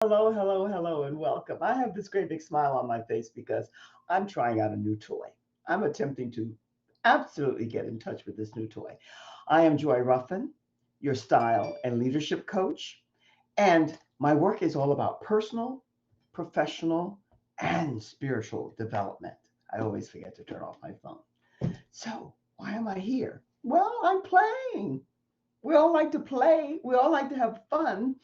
Hello, hello, hello, and welcome. I have this great big smile on my face because I'm trying out a new toy. I'm attempting to absolutely get in touch with this new toy. I am Joy Ruffin, your style and leadership coach, and my work is all about personal, professional, and spiritual development. I always forget to turn off my phone. So, why am I here? Well, I'm playing. We all like to play, we all like to have fun.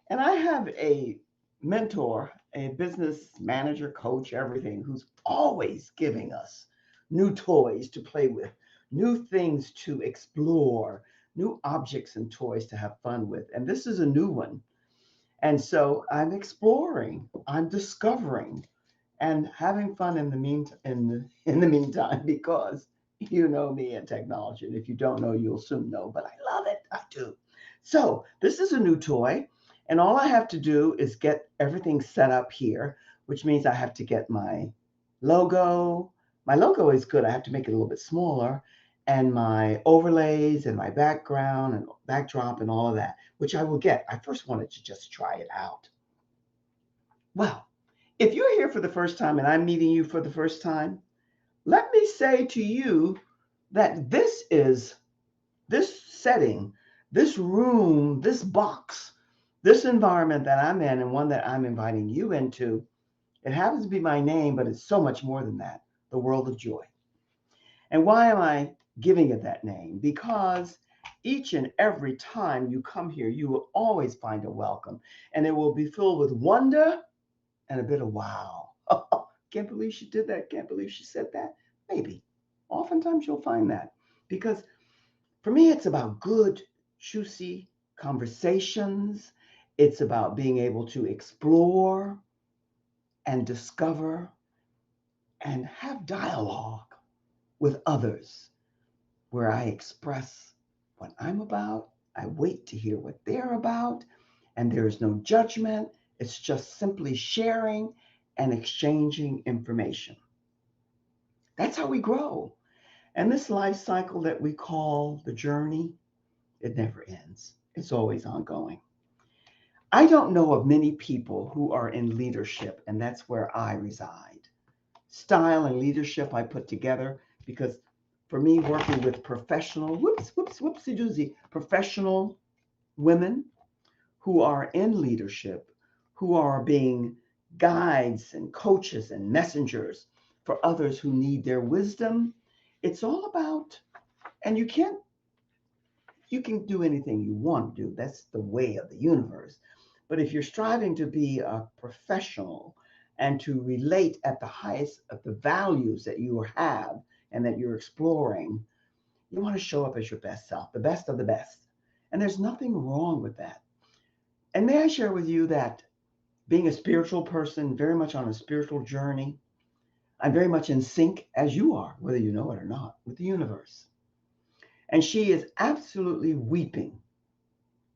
And I have a mentor, a business manager, coach, everything, who's always giving us new toys to play with, new things to explore, new objects and toys to have fun with. And this is a new one. And so I'm exploring, I'm discovering, and having fun in the in the meantime because you know me and technology. And if you don't know, you'll soon know. But I love it. I do. So this is a new toy, and all I have to do is get everything set up here, which means I have to get my logo. My logo is good. I have to make it a little bit smaller, and my overlays and my background and backdrop and all of that, which I will get. I first wanted to just try it out. Well, if you're here for the first time and I'm meeting you for the first time, let me say to you that this setting, this room, this box, this environment that I'm in and one that I'm inviting you into, it happens to be my name, but it's so much more than that, the world of joy. And why am I giving it that name? Because each and every time you come here, you will always find a welcome, and it will be filled with wonder and a bit of wow. Can't believe she did that. Can't believe she said that. Maybe. Oftentimes you'll find that. Because for me, it's about good, juicy conversations. It's about being able to explore and discover and have dialogue with others where I express what I'm about. I wait to hear what they're about, and there is no judgment. It's just simply sharing and exchanging information. That's how we grow. And this life cycle that we call the journey, it never ends. It's always ongoing. I don't know of many people who are in leadership, and that's where I reside. Style and leadership I put together because for me, working with professional, whoopsie doozy, professional women who are in leadership, who are being guides and coaches and messengers for others who need their wisdom. It's all about, and you can do anything you want to do. That's the way of the universe. But if you're striving to be a professional and to relate at the highest of the values that you have and that you're exploring, you want to show up as your best self, the best of the best. And there's nothing wrong with that. And may I share with you that being a spiritual person, very much on a spiritual journey, I'm very much in sync, as you are, whether you know it or not, with the universe. And she is absolutely weeping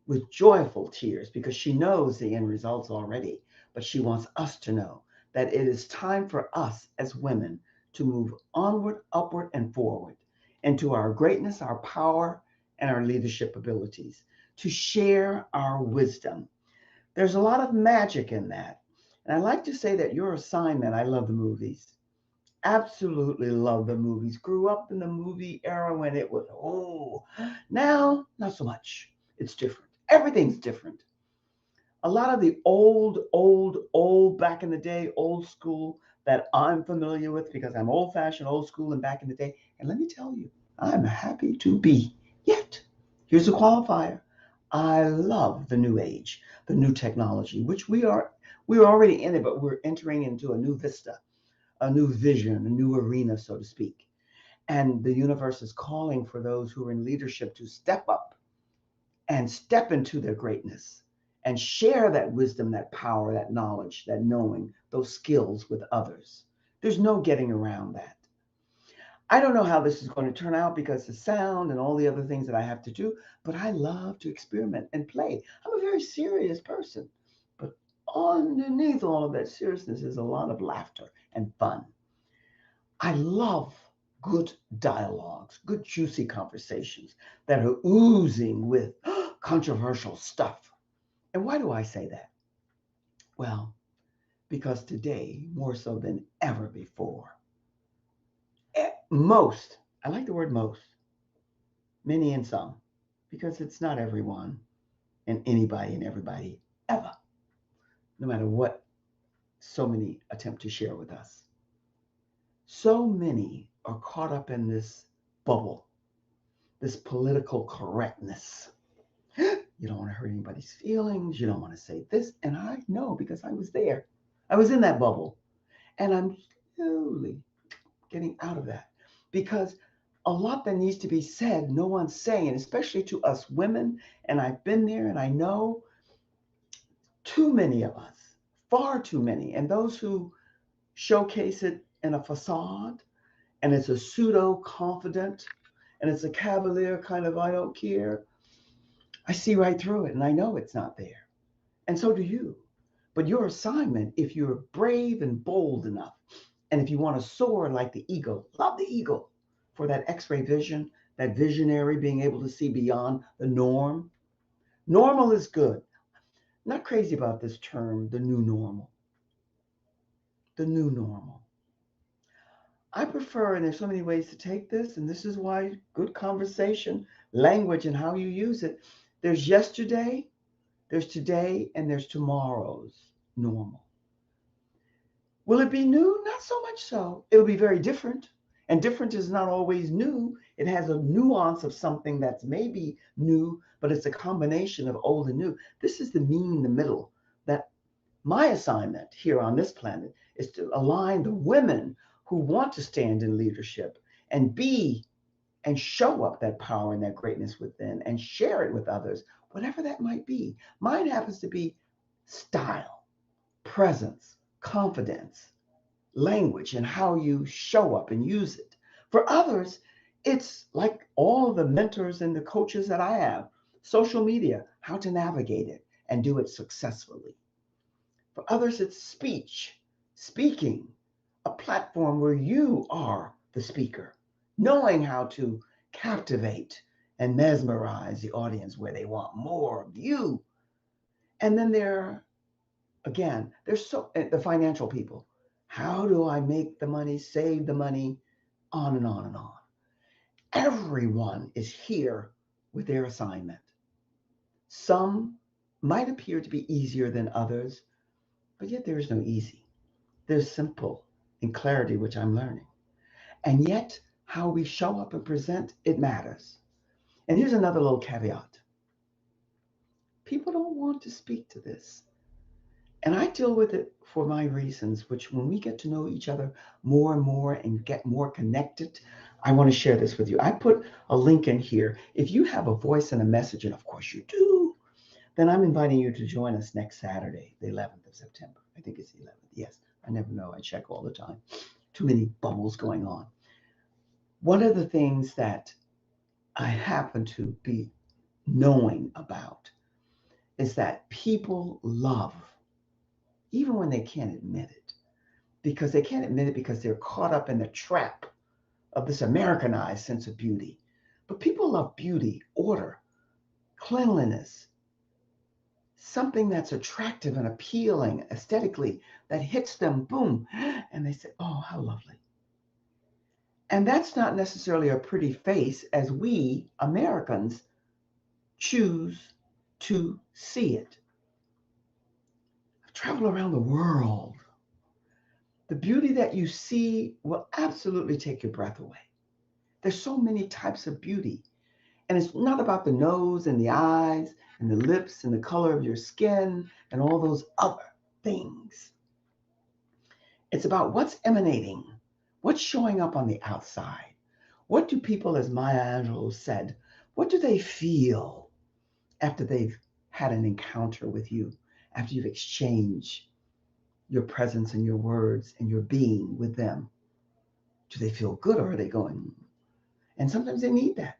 with joyful tears because she knows the end results already. But she wants us to know that it is time for us as women to move onward, upward, and forward into our greatness, our power, and our leadership abilities, to share our wisdom. There's a lot of magic in that. And I like to say that your assignment, I love the movies. Absolutely love the movies. Grew up in the movie era when it was, oh, now, not so much. It's different. Everything's different. A lot of the old, back in the day, old school that I'm familiar with because I'm old fashioned, old school, and back in the day. And let me tell you, I'm happy to be. Yet, here's a qualifier. I love the new age, the new technology, which we're already in it, but we're entering into a new vista, a new vision, a new arena, so to speak. And the universe is calling for those who are in leadership to step up and step into their greatness and share that wisdom, that power, that knowledge, that knowing, those skills with others. There's no getting around that. I don't know how this is going to turn out because the sound and all the other things that I have to do, but I love to experiment and play. I'm a very serious person, but underneath all of that seriousness is a lot of laughter and fun. I love good dialogues, good juicy conversations that are oozing with controversial stuff. And why do I say that? Well, because today, more so than ever before, most, I like the word most, many and some, because it's not everyone and anybody and everybody ever, no matter what so many attempt to share with us. So many are caught up in this bubble, this political correctness. You don't want to hurt anybody's feelings. You don't want to say this. And I know because I was there. I was in that bubble. And I'm slowly getting out of that because a lot that needs to be said, no one's saying, especially to us women. And I've been there and I know too many of us, far too many. And those who showcase it in a facade and it's a pseudo confident and it's a cavalier kind of I don't care. I see right through it and I know it's not there. And so do you. But your assignment, if you're brave and bold enough, and if you want to soar like the eagle, love the eagle for that x ray vision, that visionary being able to see beyond the norm. Normal is good. Not crazy about this term, the new normal. The new normal. I prefer, and there's so many ways to take this, and this is why good conversation, language, and how you use it. There's yesterday, there's today, and there's tomorrow's normal. Will it be new? Not so much so. It'll be very different. And different is not always new. It has a nuance of something that's maybe new, but it's a combination of old and new. This is the mean, the middle. That my assignment here on this planet is to align the women who want to stand in leadership and be and show up that power and that greatness within and share it with others, whatever that might be. Mine happens to be style, presence, confidence, language, and how you show up and use it. For others, it's like all the mentors and the coaches that I have, social media, how to navigate it and do it successfully. For others, it's speech, speaking, a platform where you are the speaker, knowing how to captivate and mesmerize the audience where they want more of you. And then there's the financial people. How do I make the money, save the money, on and on and on. Everyone is here with their assignment. Some might appear to be easier than others, but yet there is no easy. There's simple in clarity, which I'm learning. And yet, how we show up and present, it matters. And here's another little caveat. People don't want to speak to this. And I deal with it for my reasons, which when we get to know each other more and more and get more connected, I want to share this with you. I put a link in here. If you have a voice and a message, and of course you do, then I'm inviting you to join us next Saturday, the 11th of September. I think it's the 11th. Yes, I never know. I check all the time. Too many bubbles going on. One of the things that I happen to be knowing about is that people love, even when they can't admit it, because they can't admit it because they're caught up in the trap of this Americanized sense of beauty. But people love beauty, order, cleanliness, something that's attractive and appealing aesthetically that hits them, boom, and they say, oh, how lovely. And that's not necessarily a pretty face as we Americans choose to see it. I've traveled around the world. The beauty that you see will absolutely take your breath away. There's so many types of beauty. And it's not about the nose and the eyes and the lips and the color of your skin and all those other things. It's about what's emanating, what's showing up on the outside. What do people, as Maya Angelou said, what do they feel after they've had an encounter with you, after you've exchanged your presence and your words and your being with them? Do they feel good or are they going? And sometimes they need that.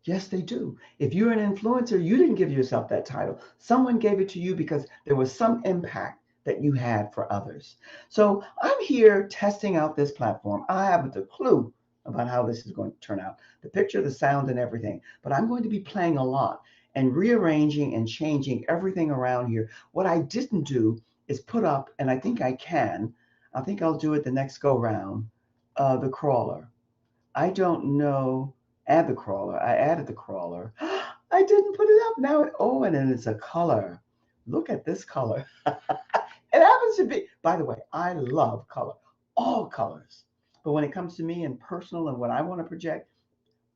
Yes, they do. If you're an influencer, you didn't give yourself that title. Someone gave it to you because there was some impact that you had for others. So I'm here testing out this platform. I haven't a clue about how this is going to turn out, the picture, the sound, and everything. But I'm going to be playing a lot and rearranging and changing everything around here. What I didn't do is put up, and I think I can. I think I'll do it the next go round. The crawler. I don't know. Add the crawler. I added the crawler. I didn't put it up. Now and then it's a color. Look at this color. It happens to be, by the way, I love color, all colors. But when it comes to me and personal and what I want to project,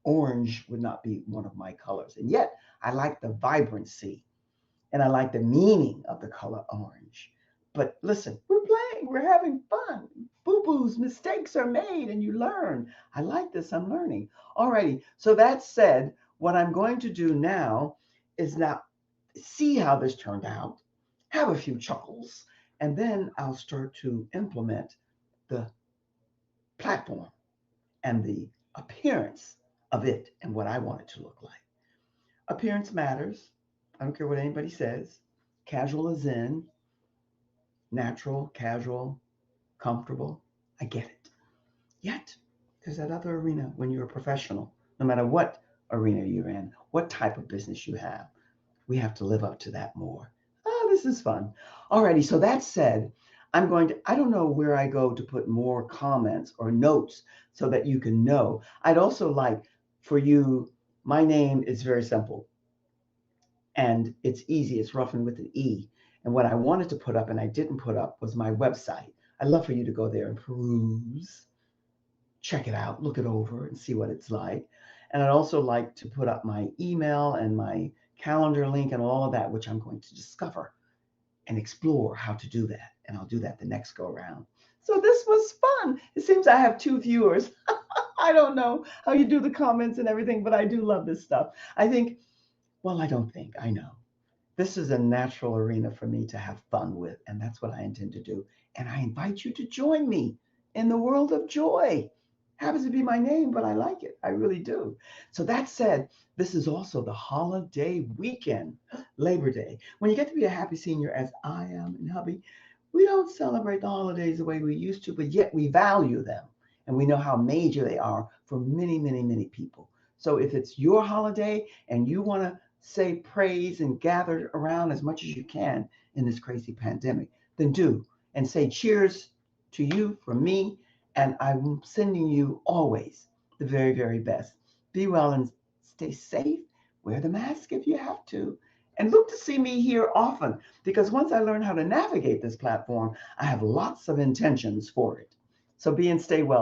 orange would not be one of my colors. And yet I like the vibrancy and I like the meaning of the color orange. But listen, we're playing, we're having fun. Boo boos, mistakes are made, and you learn. I like this, I'm learning. Alrighty, so that said, what I'm going to do now is now see how this turned out, have a few chuckles, and then I'll start to implement the platform and the appearance of it and what I want it to look like. Appearance matters. I don't care what anybody says. Casual is in, natural, casual, comfortable. I get it. Yet, there's that other arena when you're a professional, no matter what arena you're in, what type of business you have. We have to live up to that more. Oh, this is fun. Alrighty, so that said, I don't know where I go to put more comments or notes so that you can know. I'd also like for you, my name is very simple and it's easy. It's Ruffin with an E. And what I wanted to put up and I didn't put up was my website. I'd love for you to go there and peruse, check it out, look it over, and see what it's like. And I'd also like to put up my email and my calendar link and all of that, which I'm going to discover and explore how to do that. And I'll do that the next go around. So this was fun. It seems I have 2 viewers. I don't know how you do the comments and everything, but I do love this stuff. I don't think, I know. This is a natural arena for me to have fun with, and that's what I intend to do. And I invite you to join me in the world of joy. Happens to be my name, but I like it. I really do. So that said, this is also the holiday weekend, Labor Day. When you get to be a happy senior, as I am and hubby, we don't celebrate the holidays the way we used to, but yet we value them. And we know how major they are for many, many, many people. So if it's your holiday and you want to say praise and gather around as much as you can in this crazy pandemic, then do. And say cheers to you from me. And I'm sending you always the very, very best. Be well and stay safe. Wear the mask if you have to. And look to see me here often because once I learn how to navigate this platform, I have lots of intentions for it. So be and stay well.